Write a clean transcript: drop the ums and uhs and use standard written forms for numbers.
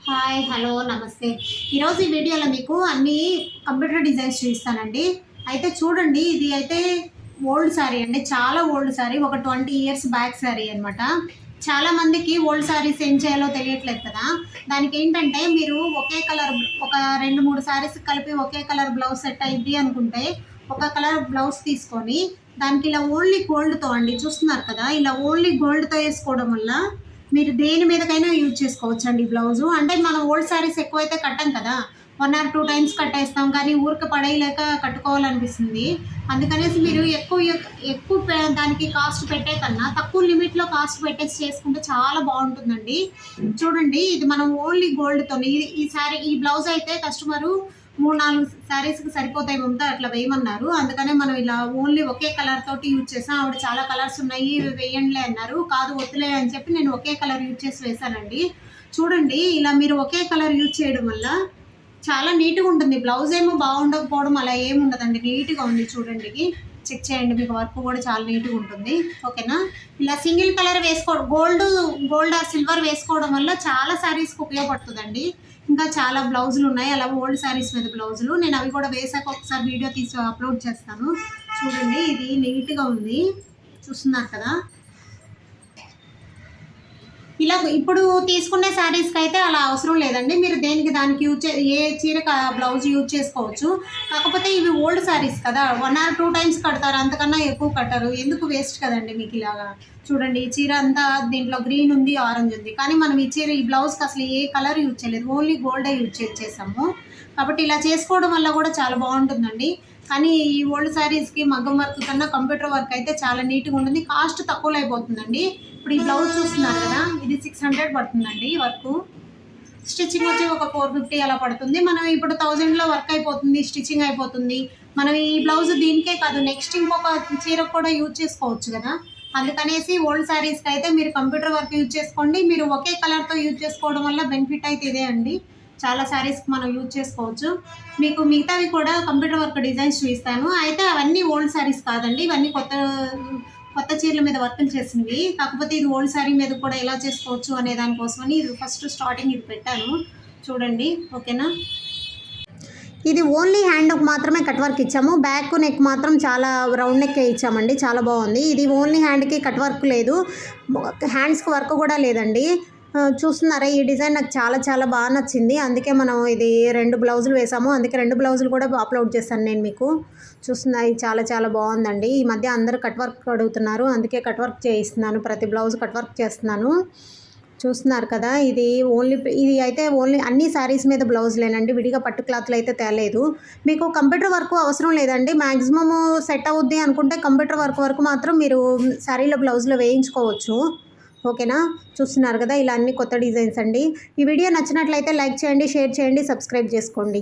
Hi hello నమస్తే. ఈరోజు ఈ వీడియోలో మీకు అన్ని కంప్యూటర్ డిజైన్స్ చూపిస్తానండి. అయితే చూడండి, ఇది అయితే ఓల్డ్ శారీ అండి, చాలా ఓల్డ్ శారీ, ఒక 20 ఇయర్స్ బ్యాక్ శారీ అనమాట. చాలామందికి ఓల్డ్ శారీస్ ఏం చేయాలో తెలియట్లేదు కదా. దానికి ఏంటంటే మీరు ఒకే కలర్ ఒక 2-3 శారీస్ కలిపి ఒకే కలర్ బ్లౌజ్ సెట్ అయింది అనుకుంటే ఒక కలర్ బ్లౌజ్ తీసుకొని దానికి ఇలా ఓన్లీ గోల్డ్తో అండి, చూస్తున్నారు కదా, ఇలా ఓన్లీ గోల్డ్తో వేసుకోవడం వల్ల మీరు దేని మీదకైనా యూజ్ చేసుకోవచ్చు అండి బ్లౌజు. అంటే మనం ఓల్డ్ శారీస్ ఎక్కువైతే కట్టాం కదా, 1 or 2 టైమ్స్ కట్టేస్తాం, కానీ ఊరికి పడేయలేక కట్టుకోవాలనిపిస్తుంది. అందుకనేసి మీరు ఎక్కువ దానికి కాస్ట్ పెట్టే కన్నా తక్కువ లిమిట్లో కాస్ట్ పెట్టేసి చేసుకుంటే చాలా బాగుంటుందండి. చూడండి, ఇది మనం ఓన్లీ గోల్డ్తో ఈ బ్లౌజ్ అయితే కస్టమరు 3-4 శారీస్కి సరిపోతాయి మమతా, అట్లా వేయమన్నారు. అందుకనే మనం ఇలా ఓన్లీ ఒకే కలర్ తోటి యూజ్ చేసాం. ఆవిడ చాలా కలర్స్ ఉన్నాయి, ఇవి వేయండిలే అన్నారు. కాదు వద్దులే అని చెప్పి నేను ఒకే కలర్ యూజ్ చేసి వేసానండి. చూడండి, ఇలా మీరు ఒకే కలర్ యూజ్ చేయడం వల్ల చాలా నీట్గా ఉంటుంది. బ్లౌజ్ ఏమో బాగుండకపోవడం అలా ఏమి ఉండదండి, నీట్గా ఉంది. చూడండి, చెక్ చేయండి, మీకు వర్క్ కూడా చాలా నీట్గా ఉంటుంది. ఓకేనా. ఇలా single colour gold or silver వేసుకోవడం వల్ల చాలా శారీస్కి ఉపయోగపడుతుందండి. ఇంకా చాలా బ్లౌజులు ఉన్నాయి అలా ఓల్డ్ శారీస్ మీద బ్లౌజులు, నేను అవి కూడా వేసాక ఒకసారి వీడియో తీసి అప్లోడ్ చేస్తాను. చూడండి, ఇది నీట్గా ఉంది, చూస్తున్నారు కదా. ఇలా ఇప్పుడు తీసుకునే శారీస్కి అయితే అలా అవసరం లేదండి, మీరు దేనికి దానికి ఏ చీరకు బ్లౌజ్ యూజ్ చేసుకోవచ్చు. కాకపోతే ఇవి ఓల్డ్ శారీస్ కదా, 1 or 2 టైమ్స్ కడతారు, అంతకన్నా ఎక్కువ కట్టారు, ఎందుకు వేస్ట్ కదండి మీకు ఇలాగా. చూడండి, ఈ చీర అంతా దీంట్లో గ్రీన్ ఉంది, ఆరెంజ్ ఉంది, కానీ మనం ఈ బ్లౌజ్కి అసలు ఏ కలర్ యూజ్ చేయలేదు, ఓన్లీ గోల్డే యూజ్ చేసాము. కాబట్టి ఇలా చేసుకోవడం వల్ల కూడా చాలా బాగుంటుందండి. కానీ ఈ ఓల్డ్ శారీస్కి మగ్గం వర్క్ కన్నా కంప్యూటర్ వర్క్ అయితే చాలా నీట్గా ఉంటుంది, కాస్ట్ తక్కువలో అయిపోతుందండి. ఇప్పుడు ఈ బ్లౌజ్ చూస్తున్నారు కదా, ఇది 600 పడుతుందండి వర్క్. స్టిచ్చింగ్ వచ్చి ఒక 450 అలా పడుతుంది. మనం ఇప్పుడు 1000లో వర్క్ అయిపోతుంది, స్టిచ్చింగ్ అయిపోతుంది. మనం ఈ బ్లౌజ్ దీనికే కాదు, నెక్స్ట్ ఇంకొక చీరకు కూడా యూజ్ చేసుకోవచ్చు కదా. అందుకనేసి ఓల్డ్ శారీస్కి అయితే మీరు కంప్యూటర్ వర్క్ యూజ్ చేసుకోండి. మీరు ఒకే కలర్తో యూజ్ చేసుకోవడం వల్ల బెనిఫిట్ అయితే ఇదే అండి, చాలా శారీస్కి మనం యూజ్ చేసుకోవచ్చు. మీకు మిగతావి కూడా కంప్యూటర్ వర్క్ డిజైన్స్ చూపిస్తాను. అయితే అవన్నీ ఓల్డ్ శారీస్ కాదండి, ఇవన్నీ కొత్త చీరల మీద వర్కులు చేసినవి. కాకపోతే ఇది ఓల్డ్ శారీ మీద కూడా ఎలా చేసుకోవచ్చు అనే దానికోసమని ఇది ఫస్ట్ స్టార్టింగ్ ఇది పెట్టాను. చూడండి, ఓకేనా. ఇది ఓన్లీ హ్యాండ్కి మాత్రమే కట్ వర్క్ ఇచ్చాము, బ్యాక్ నెక్ మాత్రం చాలా రౌండ్ నెక్కే ఇచ్చామండి, చాలా బాగుంది. ఇది ఓన్లీ హ్యాండ్కి కట్ వర్క్ లేదు, హ్యాండ్స్కి వర్క్ కూడా లేదండి. చూస్తున్నారా, ఈ డిజైన్ నాకు చాలా చాలా బాగా నచ్చింది, అందుకే మనం ఇది 2 బ్లౌజులు వేసాము, అందుకే 2 బ్లౌజులు కూడా అప్లోడ్ చేస్తాను నేను మీకు. చూస్తున్నా, ఇది చాలా చాలా బాగుందండి. ఈ మధ్య అందరూ కట్ వర్క్ అడుగుతున్నారు, అందుకే కట్ వర్క్ చేయిస్తున్నాను, ప్రతి బ్లౌజ్ కట్ వర్క్ చేస్తున్నాను. చూస్తున్నారు కదా, ఇది అయితే ఓన్లీ అన్ని శారీస్ మీద బ్లౌజులేనండి, విడిగా పట్టు క్లాత్లు అయితే తేలేదు. మీకు కంప్యూటర్ వర్క్ అవసరం లేదండి, మ్యాక్సిమము సెట్ అవుద్ది అనుకుంటే కంప్యూటర్ వర్క్ వరకు మాత్రం మీరు శారీలో బ్లౌజ్లో వేయించుకోవచ్చు. ఓకేనా. చూస్తున్నారు కదా, ఇలా అన్ని కొత్త డిజైన్స్ అండి. ఈ వీడియో నచ్చినట్లయితే లైక్ చేయండి, షేర్ చేయండి, సబ్స్క్రైబ్ చేసుకోండి.